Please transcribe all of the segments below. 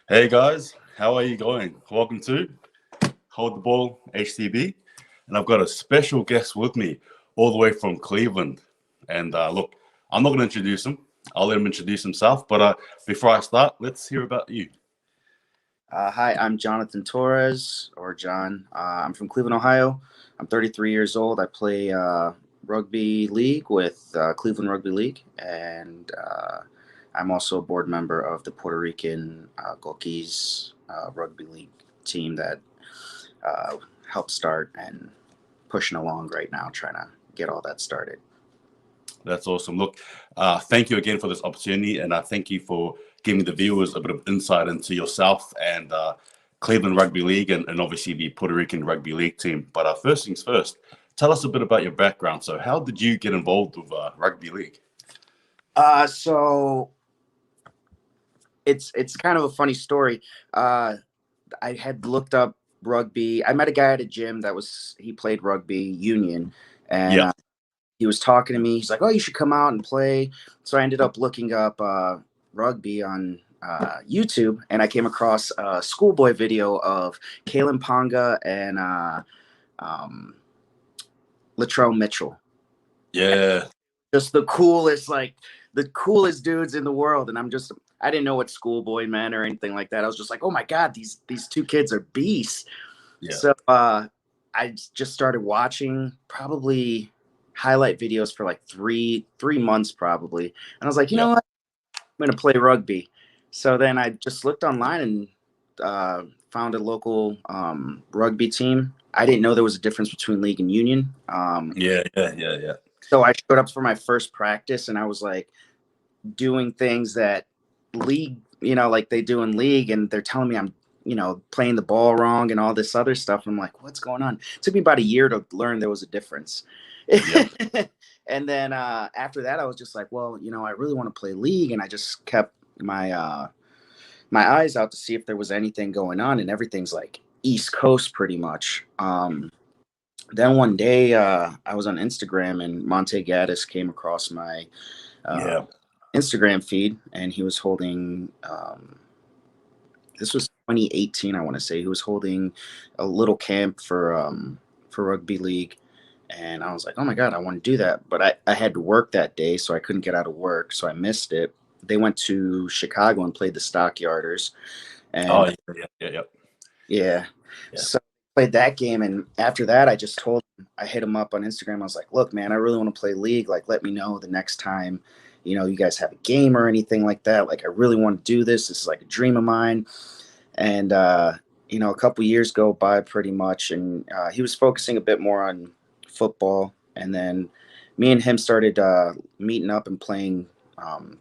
Hey guys, how are you going? Welcome to Hold the Ball HTB, and I've got a special guest with me all the way from Cleveland. And look, I'm not going to introduce him. I'll let him introduce himself. But before I start, let's hear about you. Hi, I'm Jonathan Torres, or John. I'm from Cleveland, Ohio. I'm 33 years old. I play rugby league with Cleveland Rugby League, and I'm also a board member of the Puerto Rican Rugby League team that uh, helped start and pushing along right now, trying to get all that started. That's awesome. Look, thank you again for this opportunity, and thank you for giving the viewers a bit of insight into yourself and Cleveland Rugby League and obviously the Puerto Rican Rugby League team. But first things first, tell us a bit about your background. So how did you get involved with rugby league? So it's kind of a funny story. I had looked up rugby. I met a guy at a gym he played rugby union, and Yeah. he was talking to me. He's like, "Oh, you should come out and play." So I ended up looking up rugby on YouTube, and I came across a schoolboy video of Kalen Ponga and um, Latrell Mitchell. Yeah. Just the coolest dudes in the world. And I didn't know what schoolboy meant or anything like that. I was just like, oh my God, these two kids are beasts. Yeah. So I just started watching probably highlight videos for like three months probably. And I was like, you know what? I'm gonna play rugby. So then I just looked online and found a local rugby team. I didn't know there was a difference between league and union. Yeah. So I showed up for my first practice and I was like doing things that league, like they do in league, and they're telling me I'm, playing the ball wrong and all this other stuff. I'm like, what's going on? It took me about a year to learn there was a difference. Yeah. And then after that, I was just like, well, I really want to play league, and I just kept my eyes out to see if there was anything going on, and everything's like East Coast pretty much. Then one day I was on Instagram and Monte Gaddis came across my Yeah. Instagram feed, and he was holding this was 2018, I want to say. He was holding a little camp for rugby league, and I was like, oh my God, I want to do that. But I had to work that day, so I couldn't get out of work, so I missed it. They went to Chicago and played the Stockyarders, Oh, and yeah. yeah. Yeah. So I played that game, and after that, I hit him up on Instagram. I was like, "Look, man, I really want to play league. Like, let me know the next time, you guys have a game or anything like that. Like, I really want to do this. This is like a dream of mine." And a couple years go by pretty much, and he was focusing a bit more on football, and then me and him started meeting up and playing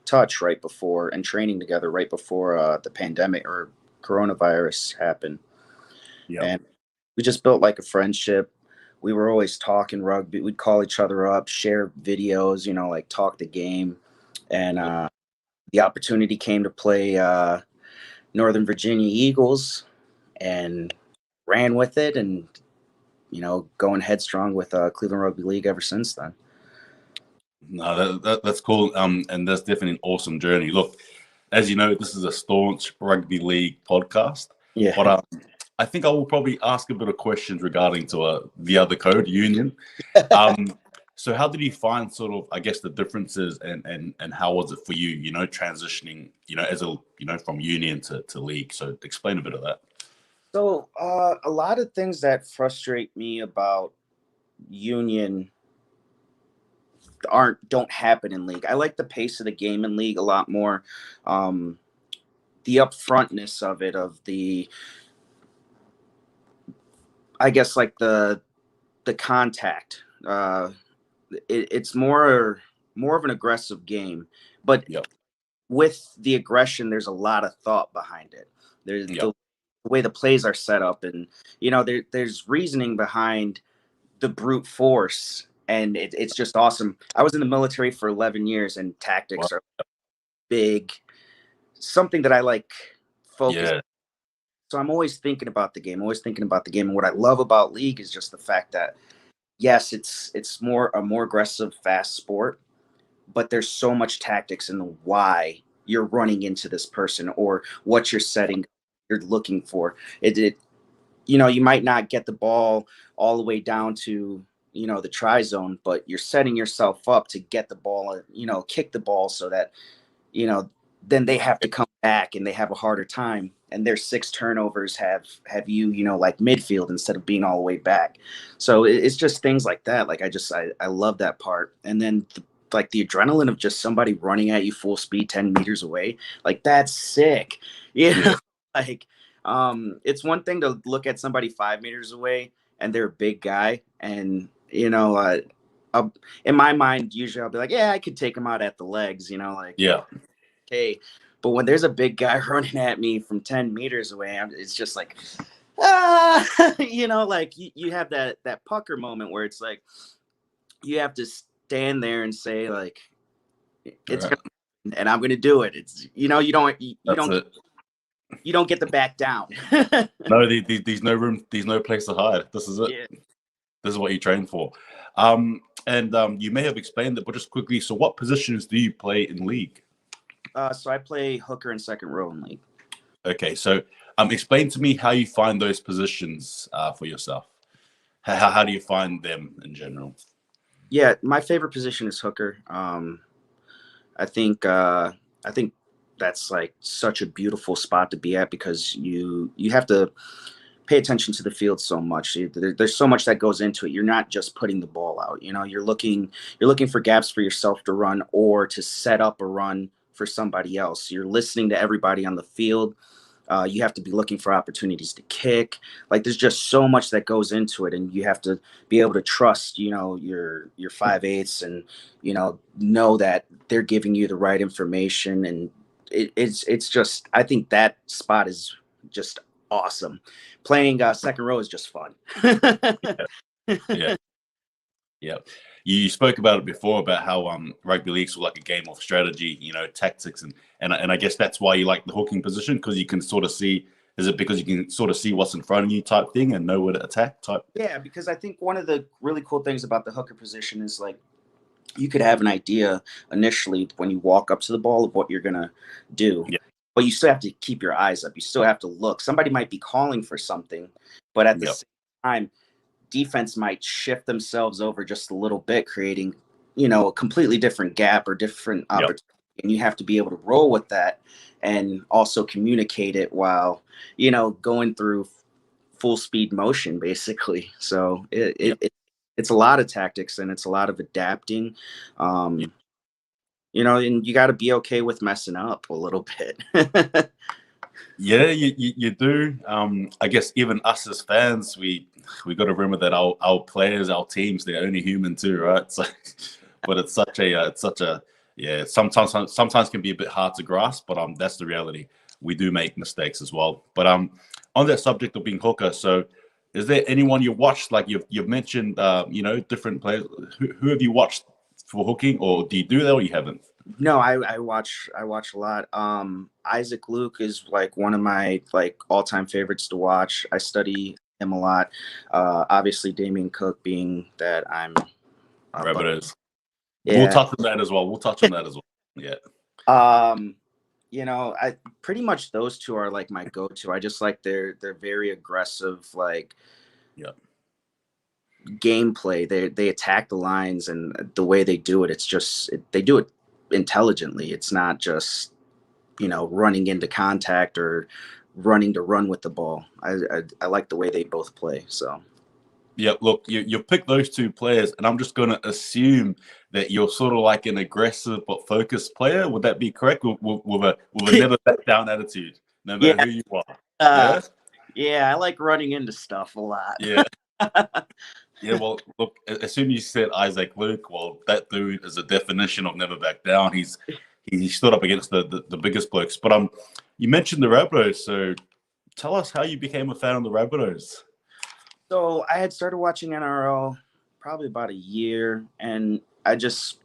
touch right before and training together right before the pandemic or coronavirus happened. Yeah. And we just built like a friendship. We were always talking rugby. We'd call each other up, share videos, like talk the game. And the opportunity came to play Northern Virginia Eagles, and ran with it, and going headstrong with Cleveland Rugby League ever since then. No, that's cool. And that's definitely an awesome journey. Look, as you know, this is a staunch rugby league podcast. Yeah. But I think I will probably ask a bit of questions regarding to the other code, union. So how did you find sort of, I guess, the differences and how was it for you, transitioning, as from union to league? So explain a bit of that. So a lot of things that frustrate me about union don't happen in league. I like the pace of the game in league a lot more. The upfrontness of it, of the, I guess, like the contact. It's more of an aggressive game, but Yep. with the aggression, there's a lot of thought behind it. There's Yep. the way the plays are set up, and there's reasoning behind the brute force, and it's just awesome. I was in the military for 11 years, and Wow. tactics are big, something that I like focus. Yeah. So I'm always thinking about the game, And what I love about league is just the fact that yes, it's a more aggressive, fast sport, but there's so much tactics in the why you're running into this person or what you're setting, you're looking for. You might not get the ball all the way down to, the try zone, but you're setting yourself up to get the ball, kick the ball so that, then they have to come back and they have a harder time. And their 6 turnovers have you, like midfield instead of being all the way back. So it's just things like that. Like I love that part. And then like the adrenaline of just somebody running at you full speed 10 meters away, like that's sick. Yeah. Like it's one thing to look at somebody 5 meters away and they're a big guy, and in my mind usually I'll be like, yeah, I could take him out at the legs, like Yeah. okay. But when there's a big guy running at me from 10 meters away, it's just like, ah, like you have that pucker moment where it's like you have to stand there and say like, it's Right. gonna, and I'm gonna do it. It's you don't That's it. you don't get the back down. No, there's no room, there's no place to hide. This is it. Yeah. This is what you train for. And you may have explained it, but just quickly, so what positions do you play in league? So I play hooker and second row in league. Okay, so explain to me how you find those positions for yourself. How do you find them in general? Yeah, my favorite position is hooker. I think that's like such a beautiful spot to be at because you have to pay attention to the field so much. There's so much that goes into it. You're not just putting the ball out. You're looking for gaps for yourself to run or to set up a run for somebody else. You're listening to everybody on the field. You have to be looking for opportunities to kick. Like there's just so much that goes into it, and you have to be able to trust, your 5/8 and know that they're giving you the right information. And it's just, I think that spot is just awesome. Playing second row is just fun. Yeah. Yeah. You spoke about it before about how rugby league's like a game of strategy, tactics, and I guess that's why you like the hooking position, because you can sort of see. Is it because you can sort of see what's in front of you type thing and know where to attack type? Yeah, because I think one of the really cool things about the hooker position is like you could have an idea initially when you walk up to the ball of what you're gonna do, Yeah. but you still have to keep your eyes up. You still have to look. Somebody might be calling for something, but at the Yep. same time, defense might shift themselves over just a little bit, creating, a completely different gap or different Yep. opportunity. And you have to be able to roll with that and also communicate it while, going through full speed motion, basically. So Yep. it's a lot of tactics and it's a lot of adapting. Yep. Um, and you got to be okay with messing up a little bit. Yeah, you do. I guess even us as fans, we got to remember that our players, our teams, they're only human too, right? So, but it's such a yeah. Sometimes can be a bit hard to grasp, but that's the reality. We do make mistakes as well. But on that subject of being hooker, so is there anyone you watched? Like you've mentioned, different players. Who have you watched for hooking, or do you do that, or you haven't? No, I watch a lot. Isaac Luke is like one of my like all-time favorites to watch. I study him a lot. Obviously Damien Cook, being that I'm Rabbitohs. We'll yeah. touch on that as well. We'll touch on that as well. Yeah. I pretty much those two are like my go-to. I just like they're very aggressive, like Yeah. gameplay. They attack the lines, and the way they do it, it's just they do it intelligently. It's not just running into contact or running to run with the ball. I like the way they both play. So Yeah, look, you pick those two players, and I'm just going to assume that you're sort of like an aggressive but focused player. Would that be correct? With a never back down attitude, no matter yeah, who you are. Yeah, yeah, I like running into stuff a lot. yeah, yeah. Well, look, as soon as you said Isaac Luke, well, that dude is a definition of never back down. He stood up against the biggest blokes. But you mentioned the Rabbitohs, so tell us how you became a fan of the Rabbitohs. So I had started watching NRL probably about a year, and I just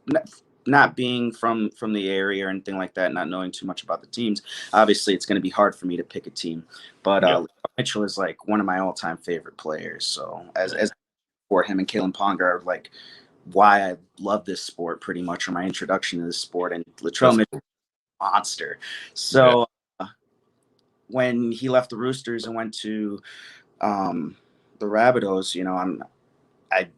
not being from the area or anything like that, not knowing too much about the teams. Obviously, it's going to be hard for me to pick a team, but Yeah. Mitchell is like one of my all-time favorite players. So as for him and Kalen Ponga are like why I love this sport pretty much, or my introduction to this sport. And Latrell Mitchell monster. Yeah. So when he left the Roosters and went to the Rabbitohs, I,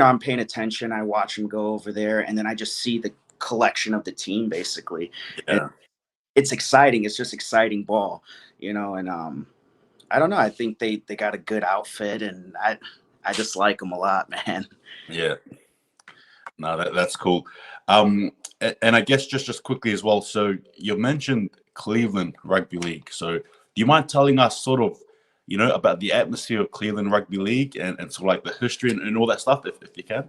I'm paying attention. I watch him go over there, and then I just see the collection of the team basically, and Yeah. it's exciting. It's just exciting ball, and I don't know. I think they got a good outfit, and I just like them a lot, man. Yeah. No, that's cool. And I guess just quickly as well. So you mentioned Cleveland Rugby League. So do you mind telling us sort of, about the atmosphere of Cleveland Rugby League and sort of like the history and all that stuff, if you can?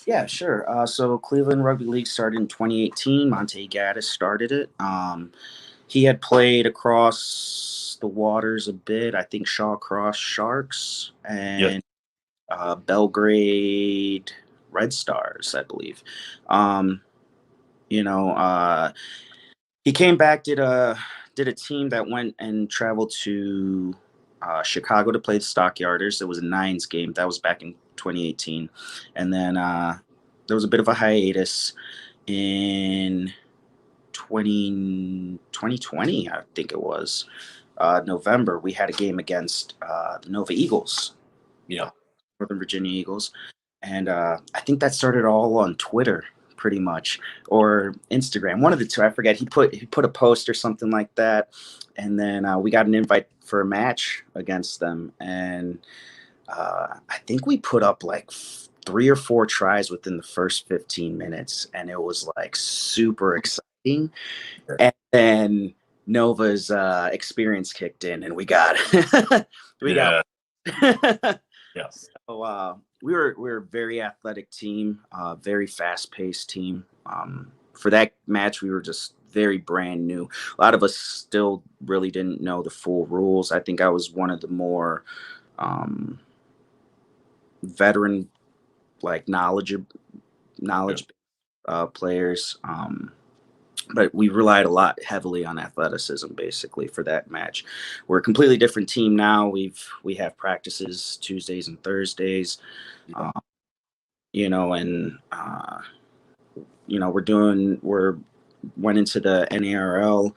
Yeah, sure. So Cleveland Rugby League started in 2018. Monte Gaddis started it. He had played across the waters a bit. I think Shawcross Sharks Yeah. and Belgrade Red Stars, I believe. Um, you know, uh, he came back, did a team that went and traveled to Chicago to play the Stockyarders. It was a Nines game. That was back in 2018. And then there was a bit of a hiatus in 2020, I think it was. November, we had a game against the Nova Eagles, Yeah. Northern Virginia Eagles. And I think that started all on Twitter, pretty much, or Instagram, one of the two. I forget. He put a post or something like that, and then we got an invite for a match against them, and I think we put up like 3 or 4 tries within the first 15 minutes, and it was like super exciting. And then Nova's experience kicked in, and we got we got. Yeah. Yeah. So we were a very athletic team, very fast paced team. For that match, we were just very brand new. A lot of us still really didn't know the full rules. I think I was one of the more um, veteran, like knowledge players. But we relied a lot heavily on athleticism basically for that match. We're a completely different team now. We have practices Tuesdays and Thursdays, Yeah. and we're went into the NARL.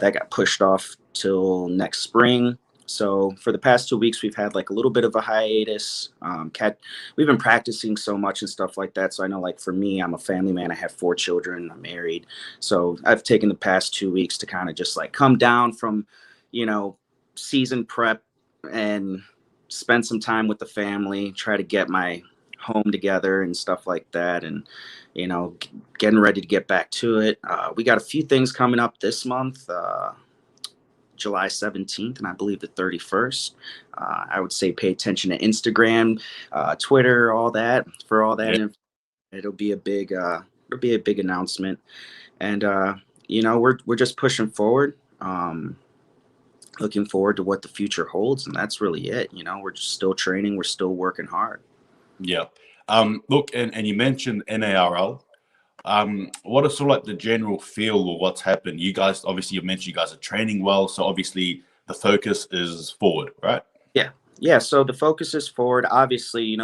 That got pushed off till next spring. So for the past 2 weeks, we've had like a little bit of a hiatus. We've been practicing so much and stuff like that. So I know, like for me, I'm a family man. I have 4 children. I'm married. So I've taken the past 2 weeks to kind of just like come down from, season prep and spend some time with the family. Try to get my home together and stuff like that, and getting ready to get back to it. We got a few things coming up this month. July 17th and I believe the 31st. I would say pay attention to Instagram, Twitter, all that. For all that, Yeah. it'll be a big announcement. And we're just pushing forward. Looking forward to what the future holds, and that's really it. We're just still training, we're still working hard. Yeah. Look, and you mentioned NARL. What is sort of like the general feel of what's happened? You guys, obviously, you mentioned you guys are training well, so obviously the focus is forward, right? Yeah. So the focus is forward. Obviously,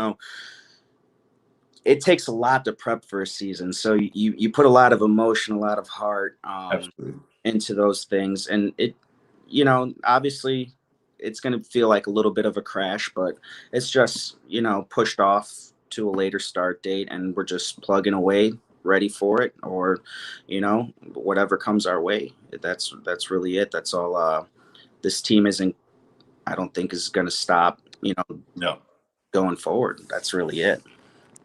it takes a lot to prep for a season. So you put a lot of emotion, a lot of heart Absolutely. into those things, and obviously, it's going to feel like a little bit of a crash, but it's just pushed off to a later start date, and we're just plugging away, ready for it, or whatever comes our way. That's really it. That's all. This team I don't think is going to stop. Yeah. Going forward. That's really it.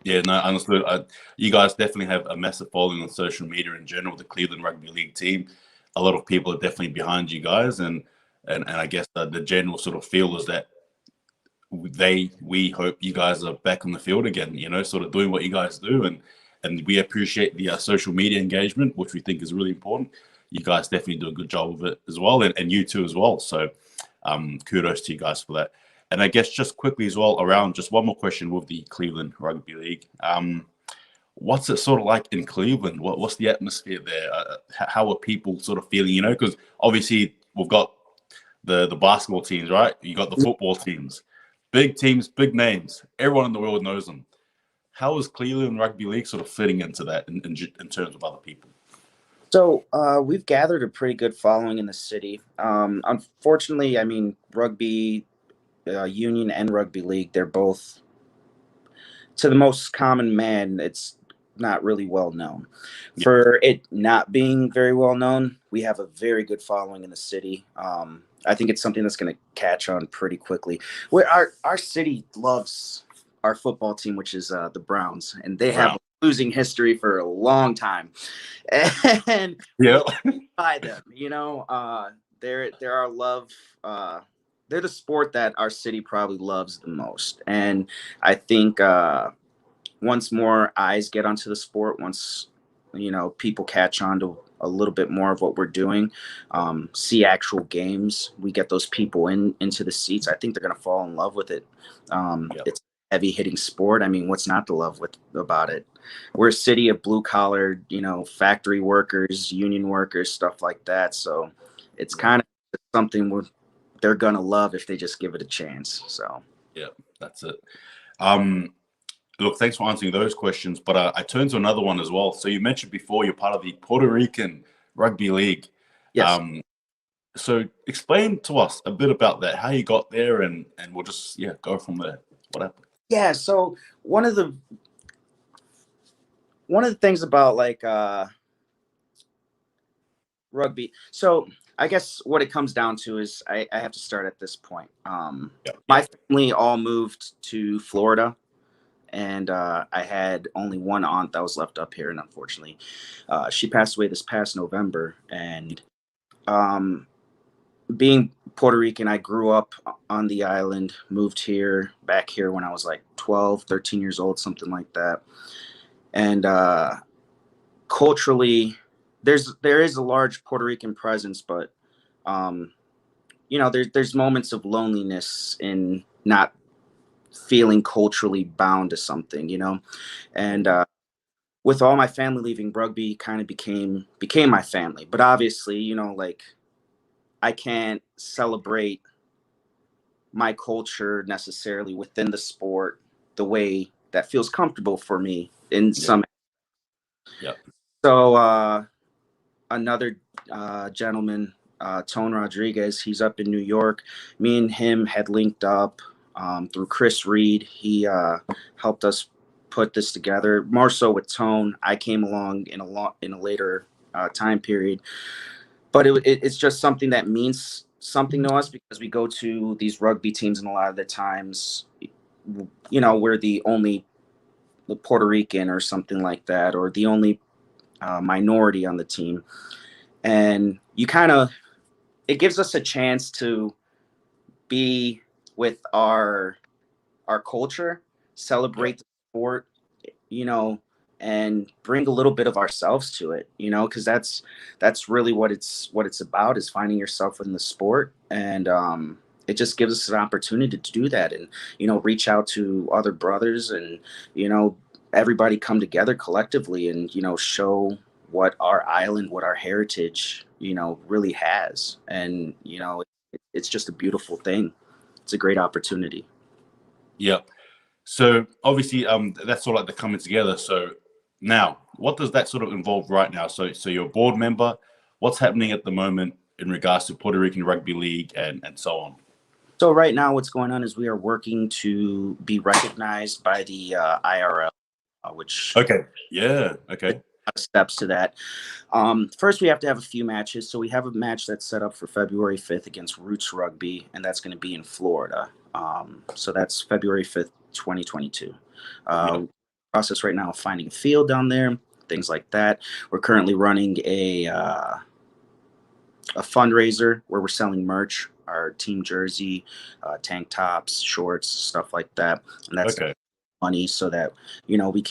Yeah, no, understood. You guys definitely have a massive following on social media in general. The Cleveland Rugby League team, a lot of people are definitely behind you guys, and I guess the general sort of feel is that we hope you guys are back on the field again. Sort of doing what you guys do, and we appreciate the social media engagement, which we think is really important. You guys definitely do a good job of it as well, and you too as well. So, kudos to you guys for that. And I guess just quickly as well, around just one more question with the Cleveland Rugby League. What's it sort of like in Cleveland? What's the atmosphere there? How are people sort of feeling? Because obviously we've got the basketball teams, right? You got the football teams, big names. Everyone in the world knows them. How is Cleveland Rugby League sort of fitting into that in terms of other people? So we've gathered a pretty good following in the city. Unfortunately, I mean, rugby union and rugby league, they're both, to the most common man, it's not really well known. Yeah. For it not being very well known, we have a very good following in the city. I think it's something that's going to catch on pretty quickly. Where our city loves our football team, which is the Browns, and they have Wow. a losing history for a long time. And Yeah. by them, they're our love. They're the sport that our city probably loves the most, and I think once more eyes get onto the sport, once people catch on to a little bit more of what we're doing, see actual games, we get those people into the seats. I think they're gonna fall in love with it. Yeah. It's a heavy hitting sport. I mean, what's not to love with about it? We're a city of blue collar, factory workers, union workers, stuff like that. So it's kind of something they're gonna love if they just give it a chance. So Yeah, that's it. Um, Look, thanks for answering those questions. But I turned to another one as well. So you mentioned before you're part of the Puerto Rican Rugby League. yes. So explain to us a bit about that, how you got there, and we'll just go from there. What happened? Yeah, so one of the things about like rugby. So I guess what it comes down to is I have to start at this point. Yeah. My family all moved to Florida, and I had only one aunt that was left up here, and unfortunately, she passed away this past November. And um, being Puerto Rican, I grew up on the island, moved back here when I was like 12, 13 years old, something like that. And culturally, there is a large Puerto Rican presence, but um, there's moments of loneliness in not feeling culturally bound to something, and with all my family leaving, rugby kind of became my family. But obviously, like I can't celebrate my culture necessarily within the sport the way that feels comfortable for me in Yeah. some. Yeah. So another gentleman, Tone Rodriguez. He's up in New York. Me and him had linked up through Chris Reed. He helped us put this together. More so with Tone, I came along in a later time period, but it's just something that means something to us because we go to these rugby teams, and a lot of the times, we're the only Puerto Rican or something like that, or the only minority on the team, and it gives us a chance to be with our culture, Yeah. celebrate the sport, you know, and bring a little bit of ourselves to it, because that's really what it's about, is finding yourself in the sport. And it just gives us an opportunity to do that, and reach out to other brothers, and you know everybody come together collectively, and show what our island, what our heritage really has. And it's just a beautiful thing. It's a great opportunity. Yeah. So obviously, that's sort of like the coming together. So now, what does that sort of involve right now? So you're a board member. What's happening at the moment in regards to Puerto Rican Rugby League and so on? So right now, what's going on is we are working to be recognized by the IRL, which Okay. Yeah. Okay. steps to that. First, we have to have a few matches. So we have a match that's set up for February 5th against Roots Rugby, and that's going to be in Florida. So that's February 5th, 2022. Yeah. Process right now of finding a field down there, things like that. We're currently running a fundraiser where we're selling merch, our team jersey, tank tops, shorts, stuff like that, and that's Okay. money so that we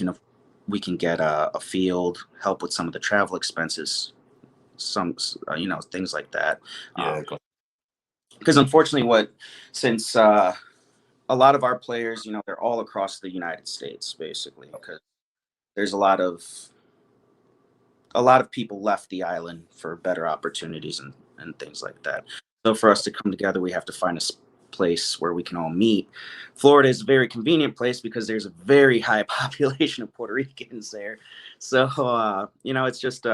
can get a field, help with some of the travel expenses, some things like that. Yeah. Because unfortunately, since a lot of our players, they're all across the United States basically, because there's a lot of people left the island for better opportunities and things like that. So for us to come together, we have to find a place where we can all meet. Florida is a very convenient place because there's a very high population of Puerto Ricans there. So it's just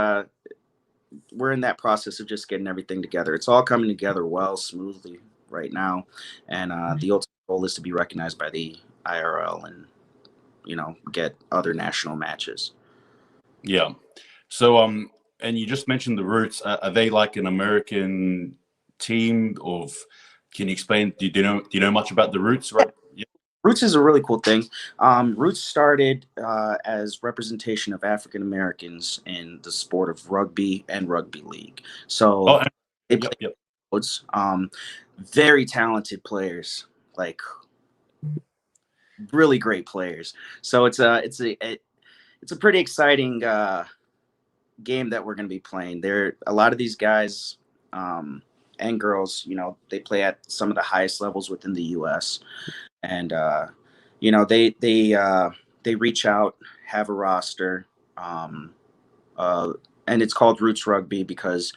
we're in that process of just getting everything together. It's all coming together well, smoothly right now, and the ultimate goal is to be recognized by the IRL and get other national matches. Yeah. So and you just mentioned the Roots. Are they like an American team? Of Can you explain? Do you know much about the Roots? Right. Yeah. Roots is a really cool thing. Roots started as representation of African Americans in the sport of rugby and rugby league. So Oh. they Yep. play Yep. roads. Very talented players, like really great players. So it's a pretty exciting game that we're going to be playing. There, a lot of these guys and girls, they play at some of the highest levels within the U.S. and they reach out, have a roster, um, and it's called Roots Rugby because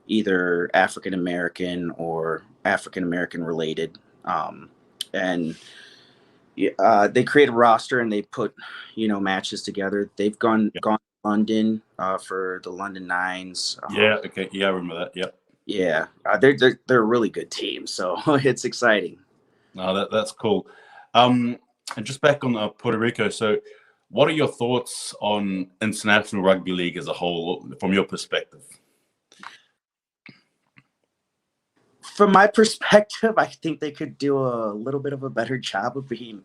either African American or African American related, and they create a roster and they put matches together. They've gone to London for the London Nines. Yeah. Okay. Yeah, I remember that. Yep. Yeah, they're a really good team, so it's exciting. No, that's cool. And just back on Puerto Rico. So, what are your thoughts on international rugby league as a whole, from your perspective? From my perspective, I think they could do a little bit of a better job of being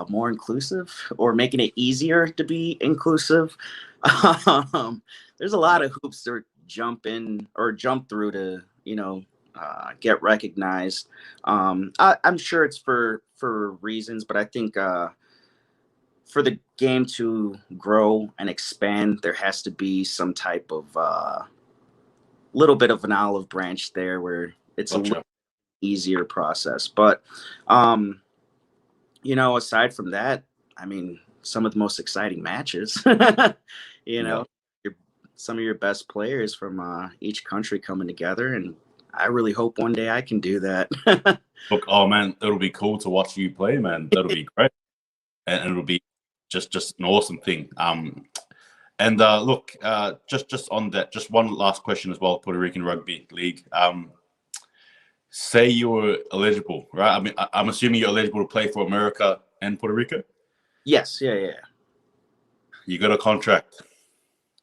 more inclusive or making it easier to be inclusive. There's a lot of hoops to jump in or jump through to, get recognized. I'm sure it's for reasons, but I think for the game to grow and expand, there has to be some type of little bit of an olive branch there where it's a Gotcha. little easier process. But aside from that, I mean, some of the most exciting matches, you Yeah. know, some of your best players from each country coming together. And I really hope one day I can do that. Look, oh man, it'll be cool to watch you play, man. That'll be great, and it'll be just an awesome thing. And look, just on that, just one last question as well. Puerto Rican Rugby League. Say you were eligible, right? I mean, I'm assuming you're eligible to play for America and Puerto Rico. Yes, yeah. You got a contract.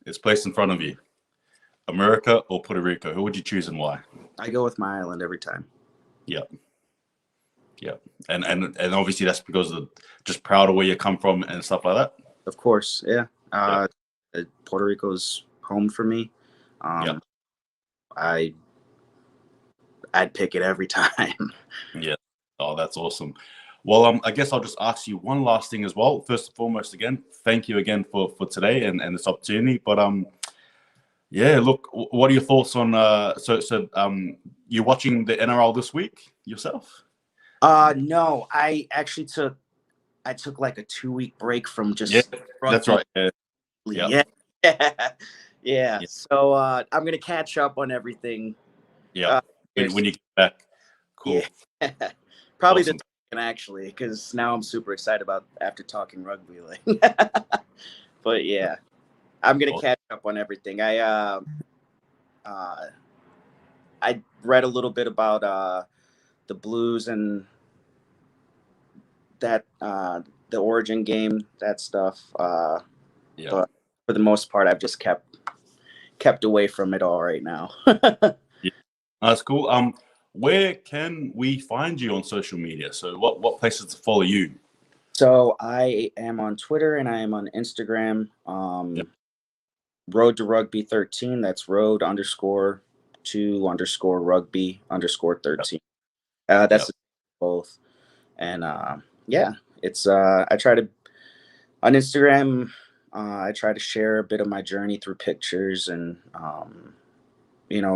It's placed in front of you. America or Puerto Rico? Who would you choose and why? I go with my island every time. Yep. Yep. And obviously that's because of just proud of where you come from and stuff like that. Of course, yeah. Puerto Rico's home for me. Yep. I'd pick it every time. Yeah. Oh, that's awesome. Well, I guess I'll just ask you one last thing as well. First and foremost, again, thank you again for today and this opportunity. But yeah, look, what are your thoughts on so you're watching the NRL this week yourself? No, I actually took like a 2-week break from just That's right. Yeah. Yeah. So I'm gonna catch up on everything. Yeah. When you get back. Cool. Yeah. Probably Awesome. this weekend, actually, because now I'm super excited about after talking rugby league. But yeah, I'm gonna catch up on everything. I read a little bit about the Blues and that the Origin game, that stuff. But for the most part, I've just kept away from it all right now. Yeah, that's cool. Where can we find you on social media? So what places to follow you? So I am on Twitter and I am on Instagram. Road to Rugby 13. That's road _to _rugby _13. That's both. And yeah, it's I try to on Instagram. I try to share a bit of my journey through pictures and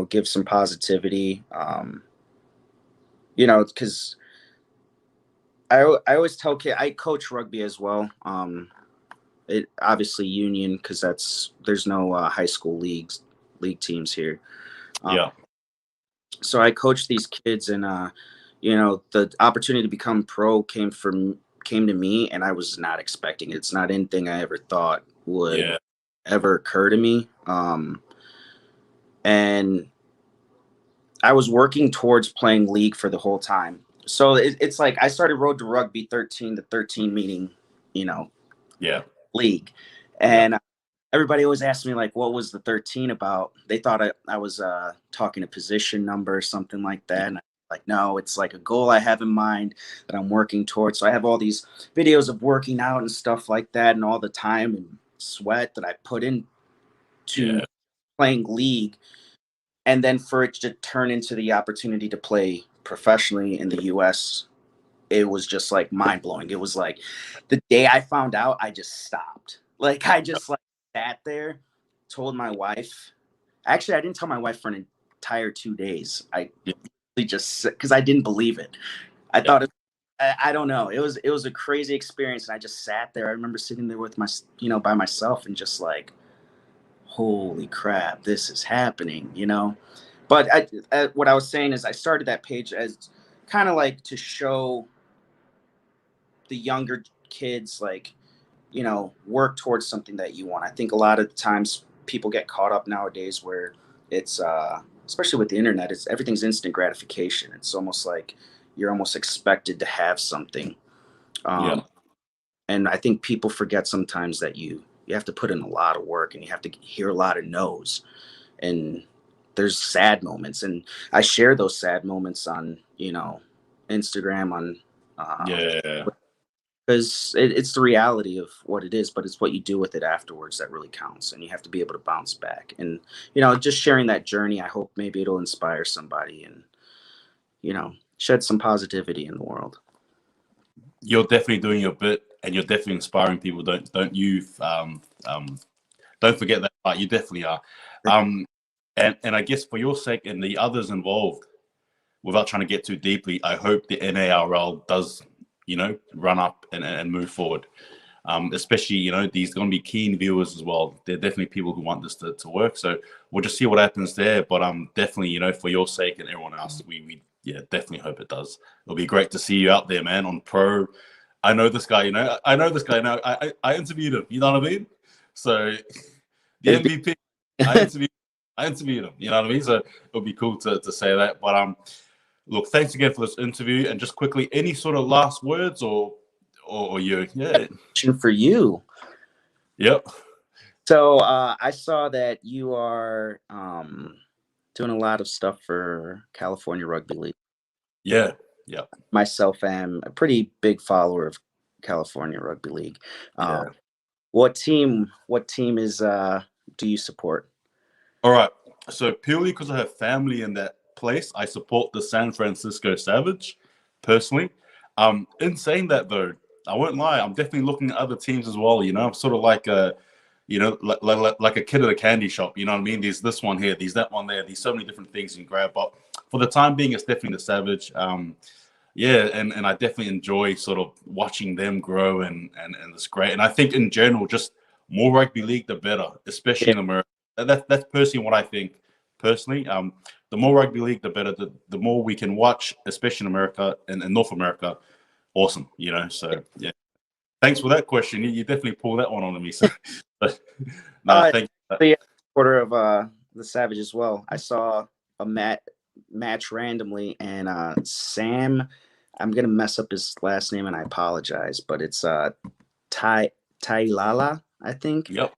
give some positivity. Because I always tell kids, I coach rugby as well. It obviously union because there's no high school league teams here. So I coach these kids, and the opportunity to become pro came to me, and I was not expecting it. It's not anything I ever thought would ever occur to me. and I was working towards playing league for the whole time. So it's like I started Road to Rugby 13 to 13, meaning, Yeah. league. And everybody always asked me, like, what was the 13 about? They thought I was talking a position number or something like that. And I'm like, no, it's like a goal I have in mind that I'm working towards. So I have all these videos of working out and stuff like that, and all the time and sweat that I put into Yeah. playing league. And then for it to turn into the opportunity to play professionally in the US, it was just like mind blowing. It was like the day I found out, I just stopped. Like I just like sat there, told my wife. Actually, I didn't tell my wife for an entire 2 days. I really just because I didn't believe it. I thought I don't know. It was a crazy experience, and I just sat there. I remember sitting there with my by myself and just like, holy crap, this is happening. But what I was saying is I started that page as kind of like to show the younger kids, like, work towards something that you want. I think a lot of times people get caught up nowadays where it's especially with the internet, it's everything's instant gratification. It's almost like you're almost expected to have something. Yeah. And I think people forget sometimes that you have to put in a lot of work, and you have to hear a lot of no's, and there's sad moments, and I share those sad moments on Instagram, on Yeah. because it's the reality of what it is, but it's what you do with it afterwards that really counts, and you have to be able to bounce back. And just sharing that journey, I hope maybe it'll inspire somebody, and shed some positivity in the world. You're definitely doing your bit, and you're definitely inspiring people. Don't you don't forget that part. You definitely are. And I guess for your sake and the others involved, without trying to get too deeply, I hope the NARL does, run up and move forward. Especially, these going to be keen viewers as well. They're definitely people who want this to work. So we'll just see what happens there. But definitely, for your sake and everyone else, we definitely hope it does. It'll be great to see you out there, man, on pro. I know this guy, I know this guy now. I interviewed him, you know what I mean? So the MVP, I interviewed him, you know what I mean? So it'll be cool to say that. But look, thanks again for this interview. And just quickly, any sort of last words or you? Yeah. Question for you. Yep. So I saw that you are doing a lot of stuff for California Rugby League. Yeah. Yeah. Myself am a pretty big follower of California Rugby League. Yeah. What team is do you support? All right. So purely because I have family in that place, I support the San Francisco Savage personally. In saying that though, I won't lie, I'm definitely looking at other teams as well. I'm sort of like a like a kid at a candy shop. You know what I mean? There's this one here, there's that one there, there's so many different things you can grab. But for the time being, it's definitely the Savage. And I definitely enjoy sort of watching them grow, and it's great. And I think in general, just more rugby league, the better, especially in America. That's personally what I think. Personally, the more rugby league, the better. The more we can watch, especially in America and in North America. Awesome, So yeah, thanks for that question. You definitely pulled that one on me. So, no, thank you. The supporter of the Savage as well. I saw a match randomly, and Sam. I'm gonna mess up his last name, and I apologize, but it's Tailala, I think. Yep.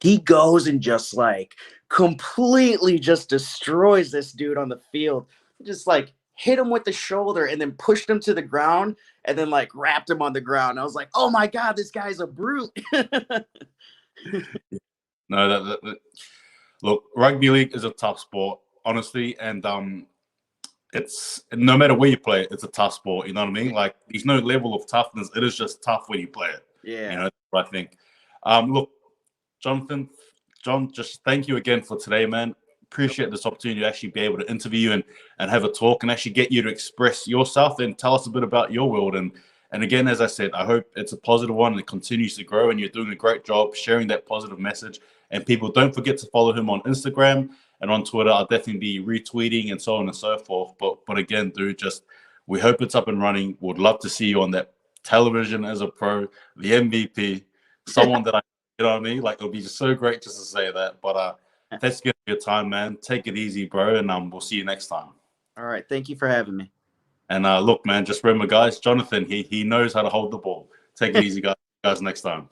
He goes and just like completely just destroys this dude on the field. Just like hit him with the shoulder and then pushed him to the ground and then like wrapped him on the ground. I was like, oh my God, this guy's a brute. No, look, rugby league is a tough sport, honestly, and it's no matter where you play it, it's a tough sport. You know what I mean? Like, there's no level of toughness. It is just tough when you play it. Yeah. That's what I think. Look, Jonathan, John, just thank you again for today, man. Appreciate this opportunity to actually be able to interview you and have a talk and actually get you to express yourself and tell us a bit about your world. And again, as I said, I hope it's a positive one and it continues to grow, and you're doing a great job sharing that positive message. And people, don't forget to follow him on Instagram and on Twitter. I'll definitely be retweeting and so on and so forth. But again, dude, we hope it's up and running. Would love to see you on that television as a pro, the MVP, someone that you know what I mean? Like, it'll be just so great just to say that. But thanks again for your time, man. Take it easy, bro, and we'll see you next time. All right. Thank you for having me. And look, man, just remember, guys, Jonathan, he knows how to hold the ball. Take it easy, guys next time.